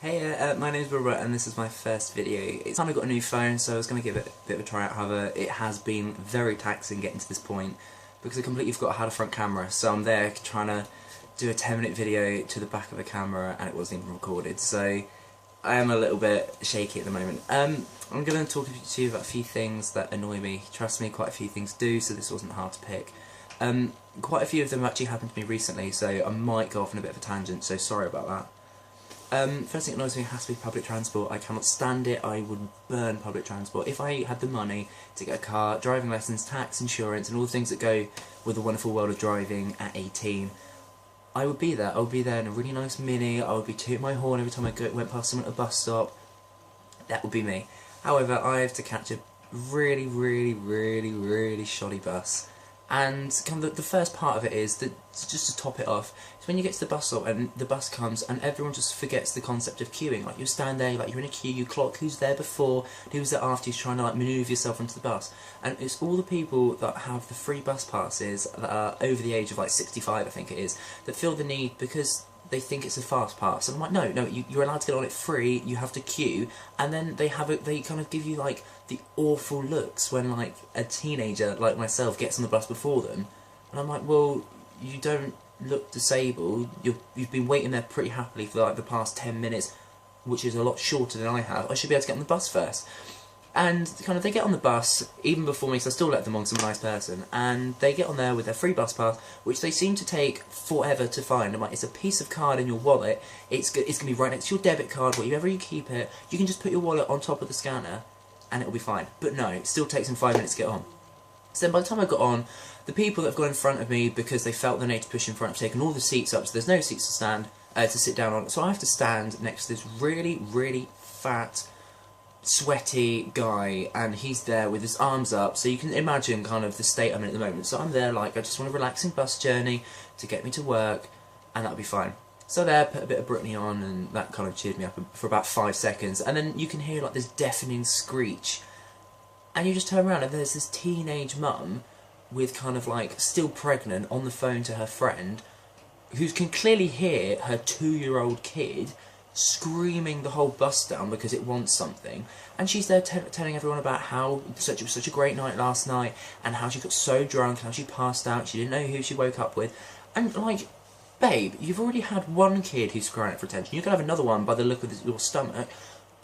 Hey, my name's Robert and this is my first video. It's kind of got a new phone, so I was going to give it a bit of a try out. However, it has been very taxing getting to this point because I completely forgot I had a front camera. So I'm there trying to do a 10-minute video to the back of a camera and it wasn't even recorded. So I am a little bit shaky at the moment. I'm going to talk to you about a few things that annoy me. Trust me, quite a few things do, so this wasn't hard to pick. Quite a few of them actually happened to me recently, so I might go off on a bit of a tangent, so sorry about that. First thing that annoys me has to be public transport. I cannot stand it. I would burn public transport. If I had the money to get a car, driving lessons, tax, insurance and all the things that go with the wonderful world of driving at 18, I would be there. I would be there in a really nice Mini. I would be tooting my horn every time I went past someone at a bus stop. That would be me. However, I have to catch a really shoddy bus. And kind of the first part of it is that, just to top it off, is when you get to the bus stop and the bus comes and everyone just forgets the concept of queuing. Like, you stand there, like you're in a queue, you clock who's there before, who's there after, you're trying to like manoeuvre yourself onto the bus. And it's all the people that have the free bus passes that are over the age of like 65, I think it is, that feel the need because they think it's a fast pass. And I'm like, no, you're allowed to get on it free, you have to queue, and then they kind of give you like the awful looks when like a teenager like myself gets on the bus before them, and I'm like, well, you don't look disabled, you've been waiting there pretty happily for like the past 10 minutes, which is a lot shorter than I have. I should be able to get on the bus first. And kind of they get on the bus, even before me, so I still let them on, 'cause I'm a nice person, and they get on there with their free bus pass, which they seem to take forever to find. I'm like, it's a piece of card in your wallet, it's going to be right next to your debit card, wherever you keep it, you can just put your wallet on top of the scanner, and it'll be fine. But no, it still takes them 5 minutes to get on. So then by the time I got on, the people that have gone in front of me, because they felt the need to push in front, have taken all the seats up, so there's no seats to sit down on, so I have to stand next to this really fat, sweaty guy, and he's there with his arms up, so you can imagine kind of the state I'm in at the moment. So I'm there like, I just want a relaxing bus journey to get me to work, and that'll be fine. So there, put a bit of Britney on, and that kind of cheered me up for about 5 seconds, and then you can hear like this deafening screech, and you just turn around and there's this teenage mum with kind of like, still pregnant, on the phone to her friend, who can clearly hear her 2-year-old kid screaming the whole bus down because it wants something, and she's there telling everyone about how it was such a great night last night, and how she got so drunk, and how she passed out, she didn't know who she woke up with. And like, babe, you've already had one kid who's crying out for attention, you can have another one by the look of your stomach.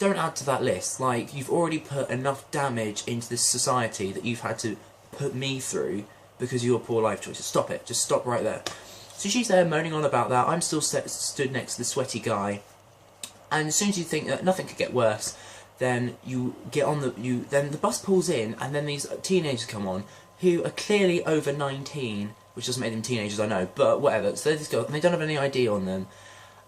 Don't add to that list. Like, you've already put enough damage into this society that you've had to put me through because of your poor life choices. Stop it, just stop right there. So she's there moaning on about that, I'm still stood next to the sweaty guy. And as soon as you think that nothing could get worse, then you get on then the bus pulls in, and then these teenagers come on, who are clearly over 19, which doesn't make them teenagers, I know, but whatever. So they just go, and they don't have any ID on them,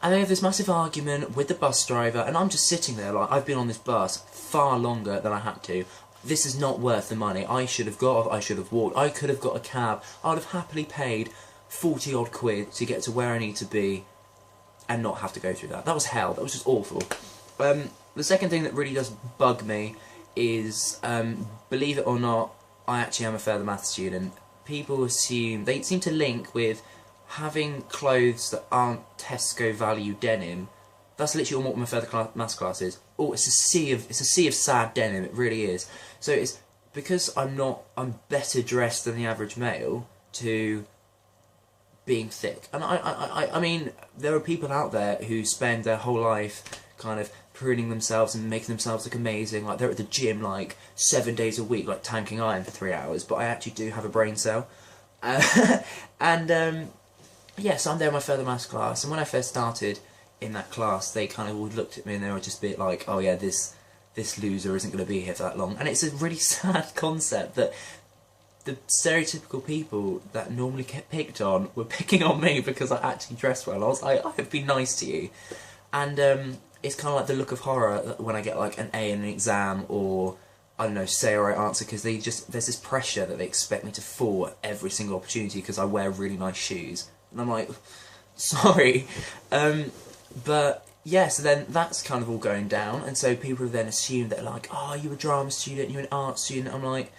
and they have this massive argument with the bus driver, and I'm just sitting there like, I've been on this bus far longer than I had to. This is not worth the money. I should have got off, I should have walked, I could have got a cab, I would have happily paid 40 odd quid to get to where I need to be, and not have to go through that. That was hell. That was just awful. The second thing that really does bug me is, believe it or not, I actually am a further maths student. People assume, they seem to link with having clothes that aren't Tesco value denim. That's literally what my further maths class is. Oh, it's a sea of sad denim. It really is. So it's because I'm better dressed than the average male to being thick. And I mean, there are people out there who spend their whole life kind of pruning themselves and making themselves look amazing, like they're at the gym like 7 days a week, like tanking iron for 3 hours, but I actually do have a brain cell. Yeah, so I'm there in my further maths class, and when I first started in that class, they kind of all looked at me and they were just a bit like, oh yeah, this loser isn't going to be here for that long. And it's a really sad concept that the stereotypical people that normally get picked on were picking on me because I actually dress well. I was like, I have been nice to you. And it's kind of like the look of horror when I get like an A in an exam, or, I don't know, say a right answer, because there's this pressure that they expect me to fall at every single opportunity because I wear really nice shoes. And I'm like, sorry. But yeah, so then that's kind of all going down, and so people then assume that like, oh, you're a drama student, you're an art student. I'm like,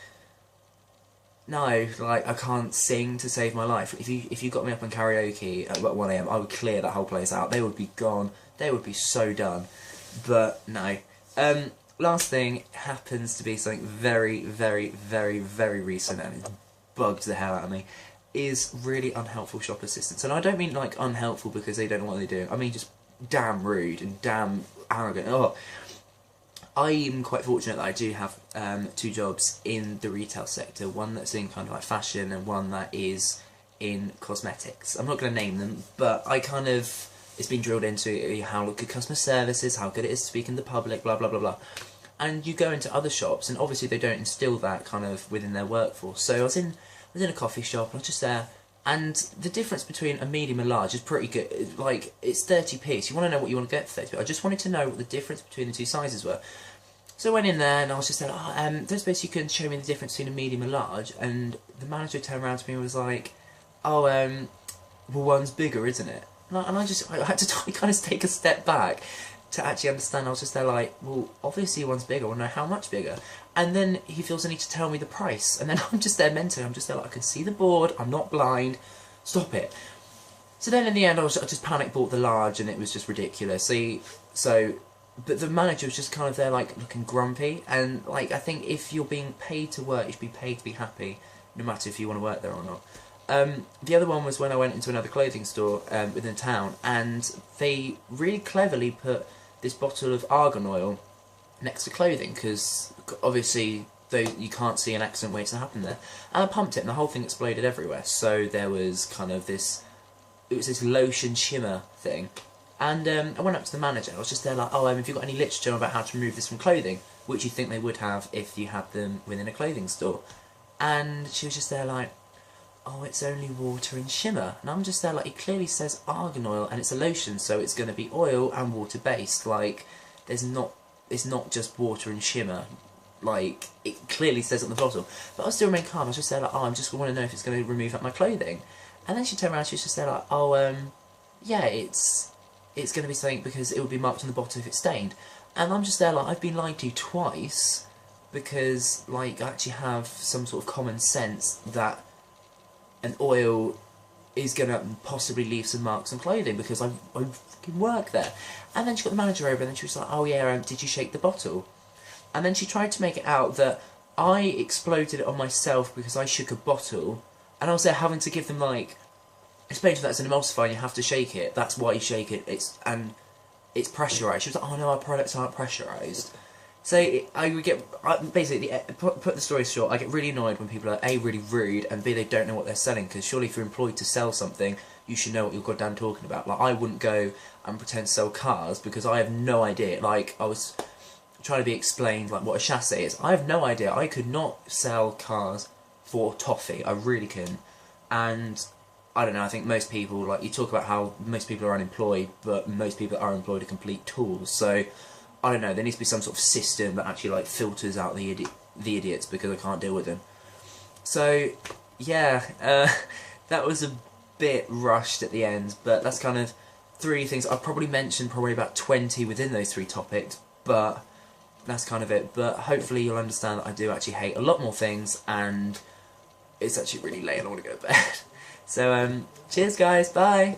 no, like, I can't sing to save my life. If you got me up on karaoke at 1 AM, I would clear that whole place out. They would be gone. they would be so done. But no. Last thing happens to be something very, very, very, very recent, and it's bugged the hell out of me, is really unhelpful shop assistants. And I don't mean like unhelpful because they don't know what they're doing. I mean just damn rude and damn arrogant. Oh, I am quite fortunate that I do have 2 jobs in the retail sector. One that's in kind of like fashion and one that is in cosmetics. I'm not going to name them, but I kind of, it's been drilled into how good customer service is, how good it is to speak in the public, blah blah blah blah. And you go into other shops and obviously they don't instill that kind of within their workforce. So I was in a coffee shop, I was just there, and the difference between a medium and large is pretty good. Like, it's 30p, so you want to know what you want to get for 30p. I just wanted to know what the difference between the 2 sizes were. So I went in there and I was just there like, don't suppose you can show me the difference between a medium and large? And the manager turned around to me and was like, oh, well, one's bigger, isn't it? And I had to kind of take a step back to actually understand. I was just there like, well, obviously one's bigger, I want to know how much bigger. And then he feels the need to tell me the price, and then I'm just there mentally, I'm just there like, I can see the board, I'm not blind, stop it. So then in the end I just panic bought the large, and it was just ridiculous. But the manager was just kind of there like looking grumpy, and like, I think if you're being paid to work, you should be paid to be happy, no matter if you want to work there or not. The other one was when I went into another clothing store within town, and they really cleverly put this bottle of argan oil next to clothing, because obviously you can't see an accident waiting to happen there. And I pumped it and the whole thing exploded everywhere. So there was kind of this, it was this lotion shimmer thing. And I went up to the manager, I was just there like, oh, have you got any literature about how to remove this from clothing? Which you think they would have if you had them within a clothing store. And she was just there like, oh, it's only water and shimmer. And I'm just there like, it clearly says argan oil and it's a lotion, so it's going to be oil and water based. Like, it's not just water and shimmer. Like, it clearly says it on the bottle. But I still remain calm. I was just there like, oh, I just want to know if it's going to remove up my clothing. And then she turned around, she was just there like, oh, yeah, it's going to be something because it would be marked on the bottle if it's stained. And I'm just there like, I've been lied to twice, because like, I actually have some sort of common sense that an oil is going to possibly leave some marks on clothing, because I fucking work there. And then she got the manager over and then she was like, oh yeah, did you shake the bottle? And then she tried to make it out that I exploded it on myself because I shook a bottle, and I was there having to give them like, explain to them that's an emulsifier and you have to shake it, that's why you shake it, it's pressurised. She was like, oh no, our products aren't pressurised. So I would get, basically, put the story short, I get really annoyed when people are A, really rude, and B, they don't know what they're selling, because surely if you're employed to sell something, you should know what you're goddamn talking about. Like, I wouldn't go and pretend to sell cars, because I have no idea. Like, I was trying to be explained, like, what a chassis is. I have no idea. I could not sell cars for toffee. I really couldn't. And I don't know, I think most people, like, you talk about how most people are unemployed, but most people that are employed are complete tools. So I don't know, there needs to be some sort of system that actually like filters out the idiots, because I can't deal with them. So yeah, that was a bit rushed at the end, but that's kind of 3 things. I've probably mentioned probably about 20 within those 3 topics, but that's kind of it. But hopefully you'll understand that I do actually hate a lot more things, and it's actually really late and I want to go to bed. So cheers guys, bye!